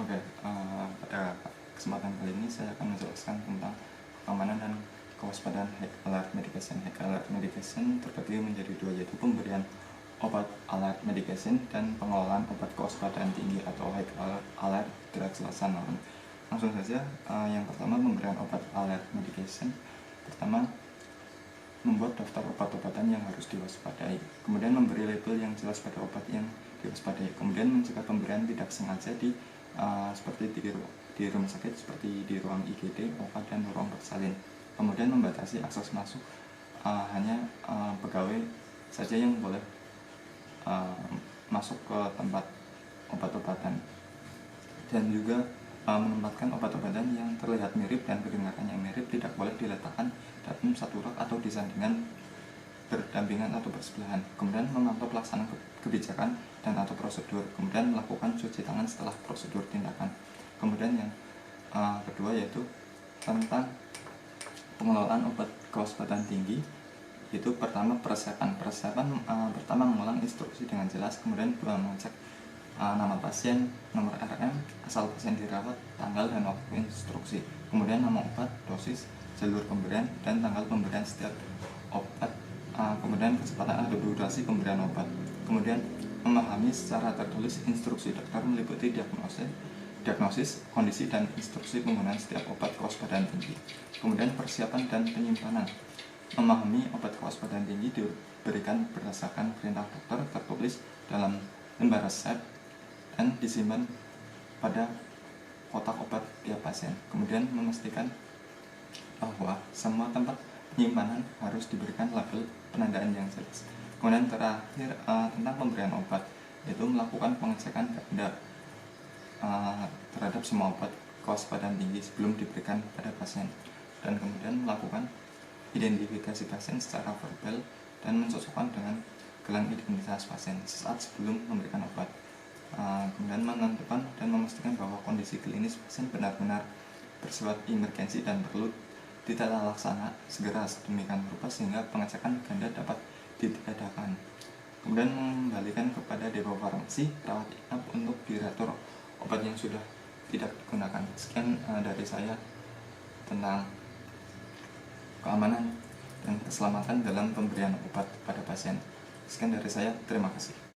Oke, pada kesempatan kali ini saya akan menjelaskan tentang keamanan dan kewaspadaan high alert medication. High alert medication terbagi menjadi dua, yaitu pemberian obat alert medication dan pengelolaan obat kewaspadaan tinggi atau high alert drugs laksanawan. Langsung saja, yang pertama pemberian obat alert medication. Pertama, membuat daftar obat-obatan yang harus diwaspadai, kemudian memberi label yang jelas pada obat yang diwaspadai, kemudian mencegah pemberian tidak sengaja seperti di rumah sakit, seperti di ruang IGD, OK, dan ruang bersalin. Kemudian membatasi akses masuk, hanya pegawai saja yang boleh masuk ke tempat obat-obatan, dan juga menempatkan obat-obatan yang terlihat mirip dan kedengarannya mirip tidak boleh diletakkan dalam satu rak atau disandingan berdampingan atau bersebelahan. Kemudian memantau pelaksanaan kebijakan dan atau prosedur, kemudian melakukan cuci tangan setelah prosedur tindakan. Kemudian yang kedua yaitu tentang pengelolaan obat kewaspadaan tinggi, yaitu pertama persiapan pertama mengulang instruksi dengan jelas, kemudian mengecek nama pasien, nomor RM, asal pasien dirawat, tanggal dan waktu instruksi, kemudian nama obat, dosis, jalur pemberian, dan tanggal pemberian setiap obat, kemudian kecepatan atau durasi pemberian obat. Kemudian memahami secara tertulis instruksi dokter meliputi diagnosis, kondisi, dan instruksi penggunaan setiap obat kewaspadaan tinggi. Kemudian persiapan dan penyimpanan. Memahami obat kewaspadaan tinggi diberikan berdasarkan perintah dokter tertulis dalam lembar resep dan disimpan pada kotak obat tiap pasien. Kemudian memastikan bahwa semua tempat penyimpanan harus diberikan label penandaan yang jelas. Kemudian terakhir tentang pemberian obat, yaitu melakukan pengecekan terhadap semua obat kewaspadaan tinggi sebelum diberikan pada pasien, dan kemudian melakukan identifikasi pasien secara verbal dan mencocokkan dengan gelang identitas pasien saat sebelum memberikan obat. Kemudian menentukan dan memastikan bahwa kondisi klinis pasien benar-benar bersifat emergensi dan perlu ditata laksana segera sedemikian rupa sehingga pengecekan ganda dapat ditiadakan. Kemudian mengembalikan kepada depo farmasi rawat inap untuk diretur obat yang sudah tidak digunakan. Sekian dari saya tentang keamanan dan keselamatan dalam pemberian obat pada pasien. Sekian dari saya, terima kasih.